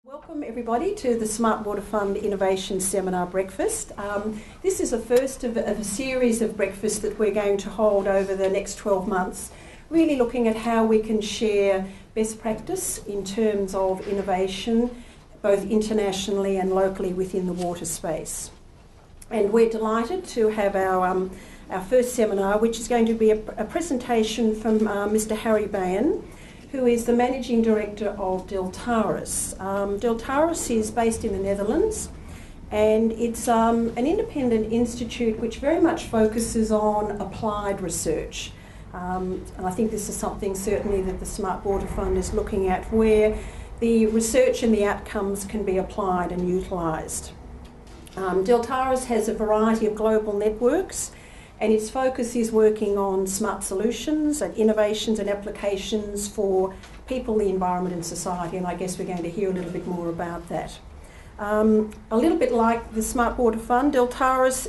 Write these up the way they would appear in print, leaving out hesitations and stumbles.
Welcome everybody to the Smart Water Fund Innovation Seminar Breakfast. This is the first of a series of breakfasts that we're going to hold over the next 12 months, really looking at how we can share best practice in terms of innovation, both internationally and locally within the water space. And we're delighted to have our first seminar, which is going to be a presentation from Mr. Harry Baayen, who is the Managing Director of Deltaris. Deltaris is based in the Netherlands, and it's an independent institute which very much focuses on applied research. And I think this is something certainly that the Smart Water Fund is looking at, where the research and the outcomes can be applied and utilised. Deltaris has a variety of global networks, and its focus is working on smart solutions and innovations and applications for people, the environment and society, and I guess we're going to hear a little bit more about that. A little bit like the Smart Water Fund, Deltaris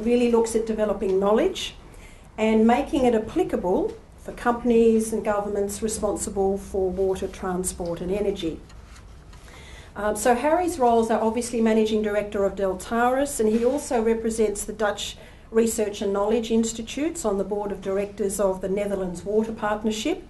really looks at developing knowledge and making it applicable for companies and governments responsible for water, transport and energy. So Harry's roles are obviously Managing Director of Deltaris, and he also represents the Dutch Research and Knowledge Institutes on the Board of Directors of the Netherlands Water Partnership,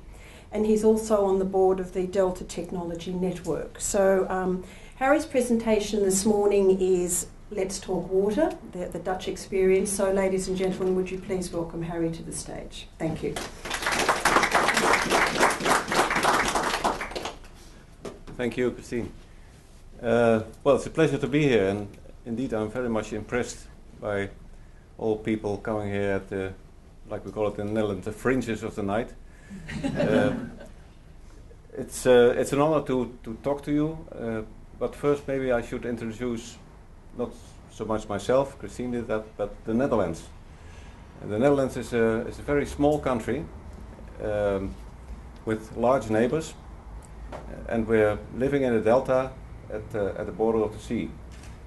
and he's also on the board of the Delta Technology Network. So Harry's presentation this morning is Let's Talk Water, the Dutch experience. So ladies and gentlemen, would you please welcome Harry to the stage. Thank you. Thank you, Christine. Well, it's a pleasure to be here, and indeed I'm very much impressed by all people coming here at the, like we call it in the Netherlands, the fringes of the night. It's an honor to talk to you, but first maybe I should introduce not so much myself, Christine did that, but the Netherlands. And the Netherlands is a very small country with large neighbors, and we're living in a delta at the border of the sea.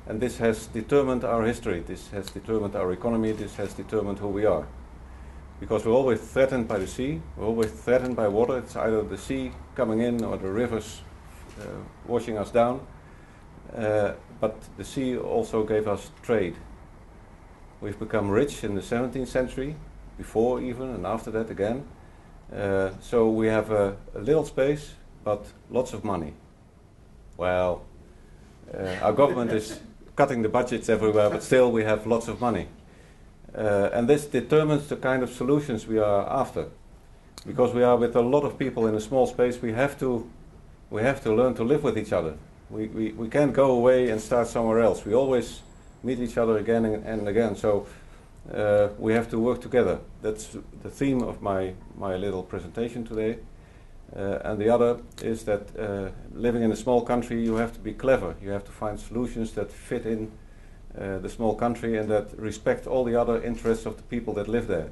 And this has determined our history, this has determined our economy, this has determined who we are. Because we're always threatened by the sea, we're always threatened by water. It's either the sea coming in or the rivers washing us down. But the sea also gave us trade. We've become rich in the 17th century, before even, and after that again. So we have a little space, but lots of money. Well, our government is cutting the budgets everywhere, but still we have lots of money. And this determines the kind of solutions we are after. Because we are with a lot of people in a small space, we have to learn to live with each other. We can't go away and start somewhere else. We always meet each other again and again. So we have to work together. That's the theme of my little presentation today. And the other is that living in a small country, you have to be clever. You have to find solutions that fit in the small country and that respect all the other interests of the people that live there.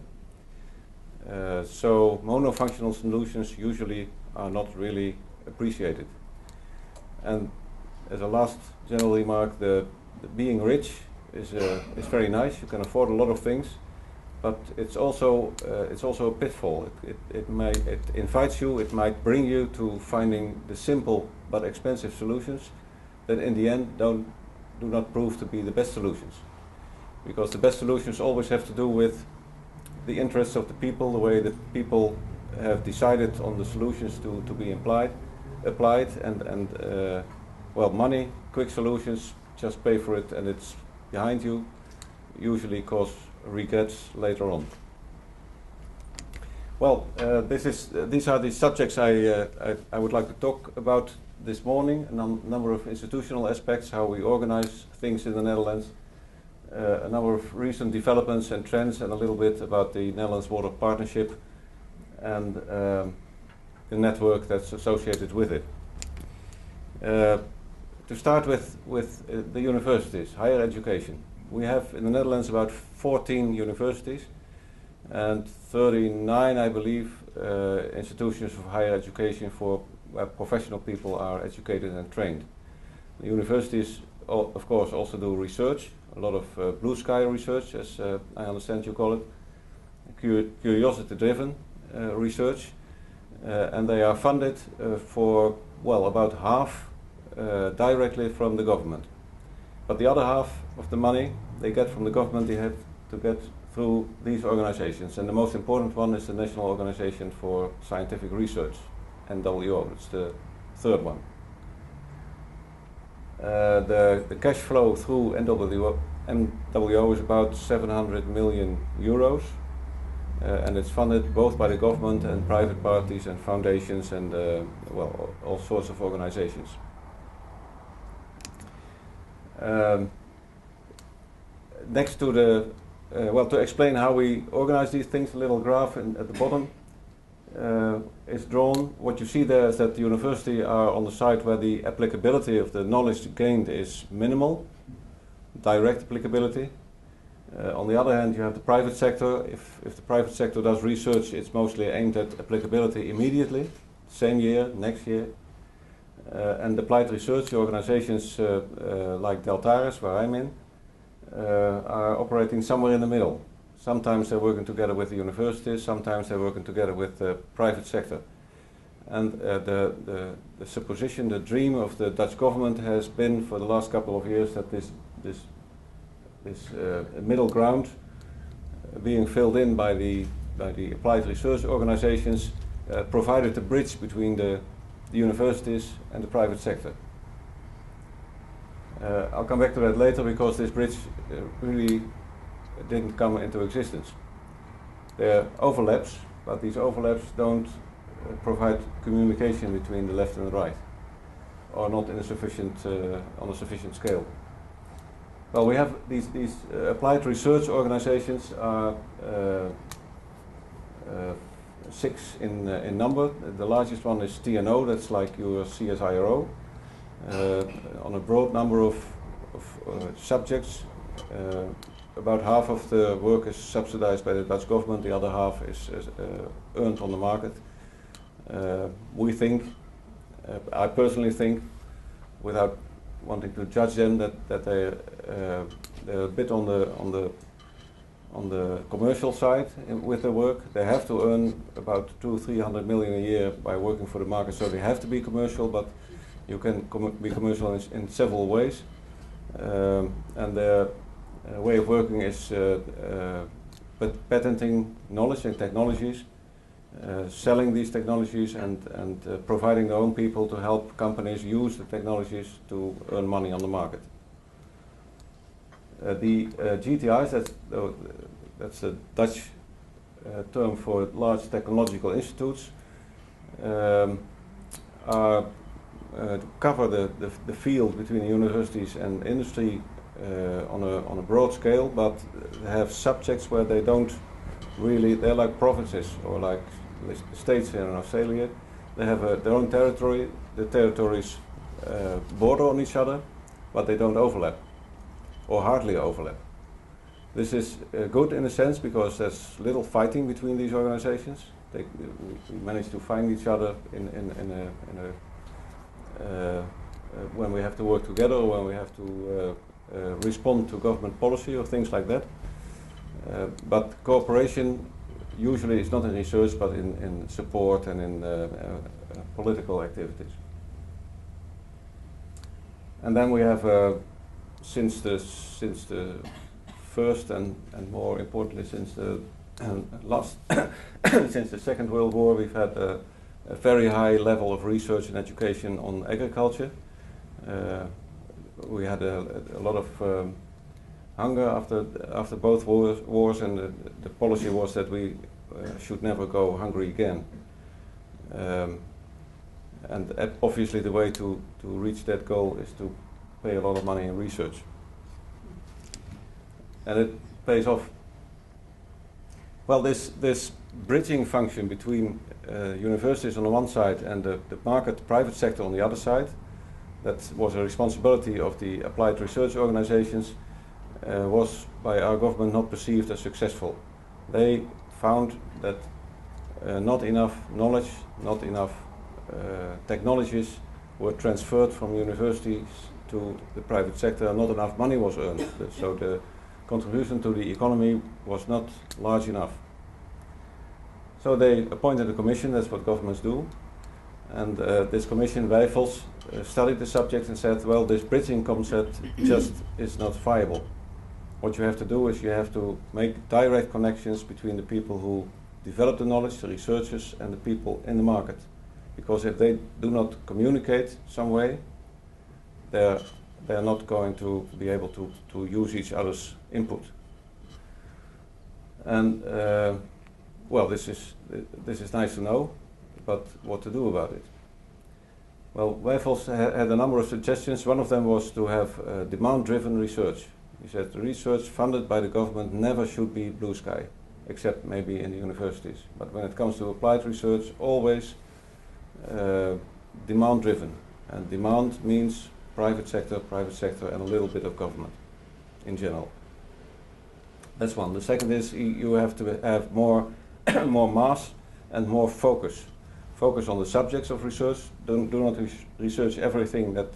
So monofunctional solutions usually are not really appreciated. And as a last general remark, the being rich is very nice. You can afford a lot of things. But it's also a pitfall. It invites you, it might bring you to finding the simple but expensive solutions that in the end do not prove to be the best solutions. Because the best solutions always have to do with the interests of the people, the way the people have decided on the solutions to be applied, and well, money, quick solutions, just pay for it and it's behind you, usually cause regrets later on. Well, these are the subjects I would like to talk about this morning. A number of institutional aspects, how we organize things in the Netherlands, a number of recent developments and trends, and a little bit about the Netherlands Water Partnership and the network that's associated with it. To start with the universities, higher education. We have in the Netherlands about 14 universities and 39, I believe, institutions of higher education for where professional people are educated and trained. The universities, of course, also do research, a lot of blue sky research, as I understand you call it, curiosity-driven research, and they are funded for, well, about half directly from the government. But the other half of the money they get from the government, they have to get through these organizations. And the most important one is the National Organization for Scientific Research, NWO. It's the third one. The cash flow through NWO is about 700 million euros. And it's funded both by the government and private parties and foundations and well, all sorts of organizations. Next to the, well, to explain how we organize these things, a little graph at the bottom is drawn. What you see there is that the university are on the side where the applicability of the knowledge gained is minimal, direct applicability. On the other hand, you have the private sector. If the private sector does research, it's mostly aimed at applicability immediately, same year, next year. And applied research organizations like Deltares, where I'm in, are operating somewhere in the middle. Sometimes they're working together with the universities, sometimes they're working together with the private sector. And the supposition, the dream of the Dutch government has been for the last couple of years that this middle ground being filled in by the applied research organizations provided a bridge between the universities and the private sector. I'll come back to that later because this bridge really didn't come into existence. There are overlaps, but these overlaps don't provide communication between the left and the right, or not in a sufficient, on a sufficient scale. Well, we have these applied research organizations are 6 in number. The largest one is TNO, that's like your CSIRO, on a broad number of subjects. About half of the work is subsidized by the Dutch government, the other half is earned on the market. We think, I personally think, without wanting to judge them, that they're a bit on the commercial side with their work. They have to earn about 200-300 million a year by working for the market, so they have to be commercial. But you can be commercial in several ways, and their way of working is patenting knowledge and technologies, selling these technologies, and providing their own people to help companies use the technologies to earn money on the market. The GTIs, that's the Dutch term for large technological institutes, are cover the field between universities and industry on a broad scale, but they have subjects where they don't really, they're like provinces or like states here in Australia. They have their own territory. The territories border on each other, but they don't overlap, or hardly overlap. This is good in a sense because there's little fighting between these organizations. We manage to find each other when we have to work together, or when we have to respond to government policy or things like that. But cooperation usually is not in research, but in support and in political activities. And then we have, since the first and more importantly since the since the Second World War, we've had a very high level of research and education on agriculture. We had a lot of hunger after both wars, and the policy was that we should never go hungry again. And obviously the way to reach that goal is to pay a lot of money in research. And it pays off. Well, this bridging function between universities on the one side and the market, private sector on the other side, that was a responsibility of the applied research organizations, was by our government not perceived as successful. They found that not enough knowledge, not enough technologies were transferred from universities to the private sector, and not enough money was earned. So the contribution to the economy was not large enough. So they appointed a commission, that's what governments do. And this commission, Wijfels, studied the subject and said, well, this bridging concept just is not viable. What you have to do is you have to make direct connections between the people who develop the knowledge, the researchers, and the people in the market. Because if they do not communicate some way, they're not going to be able to use each other's input. And well, this is nice to know, but what to do about it? Well, Wijfels had a number of suggestions. One of them was to have demand-driven research. He said the research funded by the government never should be blue sky, except maybe in the universities. But when it comes to applied research, always demand-driven. And demand means private sector, and a little bit of government in general. That's one. The second is you have to have more, more mass and more focus. Focus on the subjects of research. Do not research everything that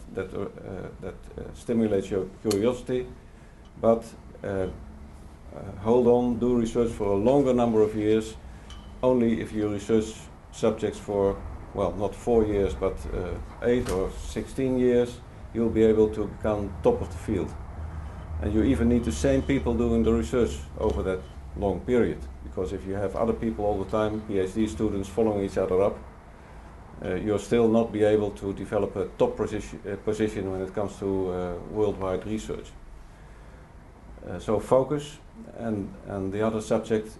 stimulates your curiosity, but hold on, do research for a longer number of years. Only if you research subjects for, well, not 4 years, but 8 or 16 years, you'll be able to become top of the field. And you even need the same people doing the research over that long period, because if you have other people all the time, PhD students following each other up, you'll still not be able to develop a top position when it comes to worldwide research. So focus, and the other subject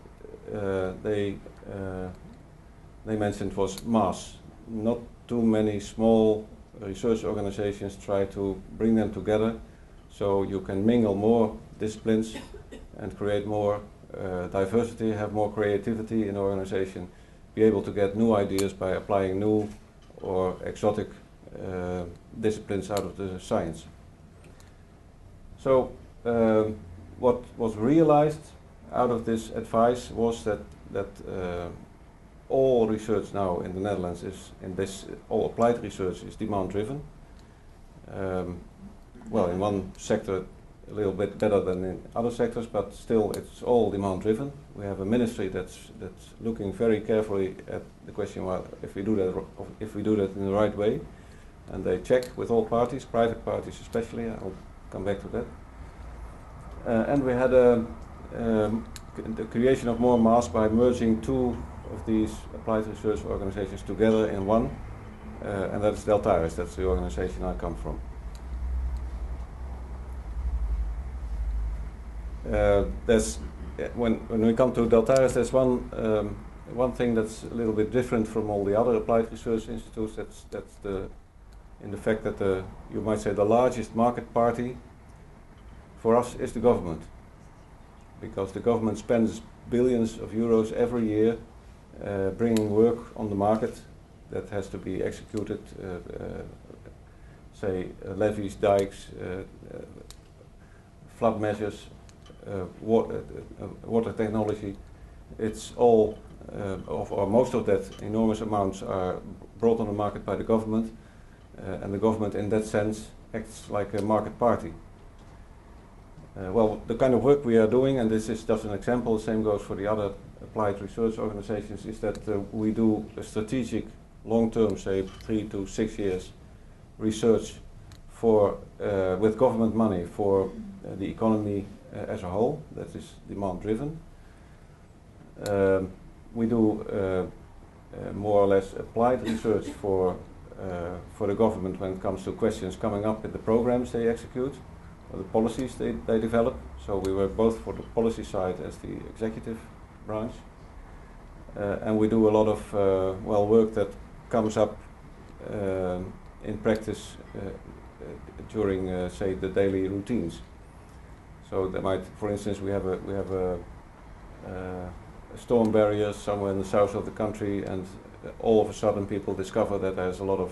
they mentioned was mass. Not too many small research organizations, try to bring them together so you can mingle more disciplines and create more diversity, have more creativity in the organization, be able to get new ideas by applying new or exotic disciplines out of the science. So what was realized out of this advice was that all research now in the Netherlands is, all applied research is demand driven. Well, in one sector a little bit better than in other sectors, but still it's all demand driven. We have a ministry that's looking very carefully at the question, well, if we do that in the right way, and they check with all parties, private parties especially. I'll come back to that. And we had the creation of more mass by merging two of these applied research organizations together in one, and that's Deltares. That's the organization I come from. When we come to Deltares, there's one thing that's a little bit different from all the other applied research institutes. That's in the fact that you might say the largest market party for us is the government, because the government spends billions of euros every year bringing work on the market that has to be executed, say levees, dikes, flood measures, water technology. It's all, or most of that enormous amounts are brought on the market by the government, and the government in that sense acts like a market party. Well, the kind of work we are doing, and this is just an example, the same goes for the other applied research organizations, is that we do a strategic, long-term, say 3 to 6 years research for, with government money for the economy as a whole. That is demand-driven. We do more or less applied research for the government when it comes to questions coming up in the programs they execute, or the policies they develop. So we work both for the policy side as the executive branch, and we do a lot of work that comes up in practice during, say, the daily routines. So there might, for instance, we have a storm barrier somewhere in the south of the country, and all of a sudden people discover that there's a lot of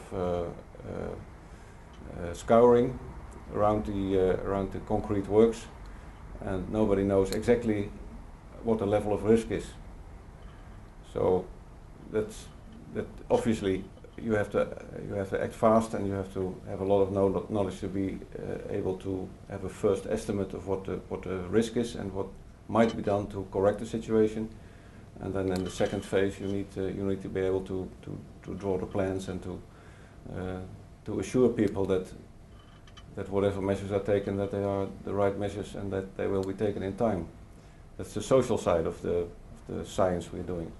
scouring around the concrete works, and nobody knows exactly what the level of risk is. So that obviously you have to act fast, and you have to have a lot of knowledge to be able to have a first estimate of what the risk is and what might be done to correct the situation. And then in the second phase, you need to be able to draw the plans and to to assure people that whatever measures are taken, that they are the right measures and that they will be taken in time. That's the social side of the science we're doing.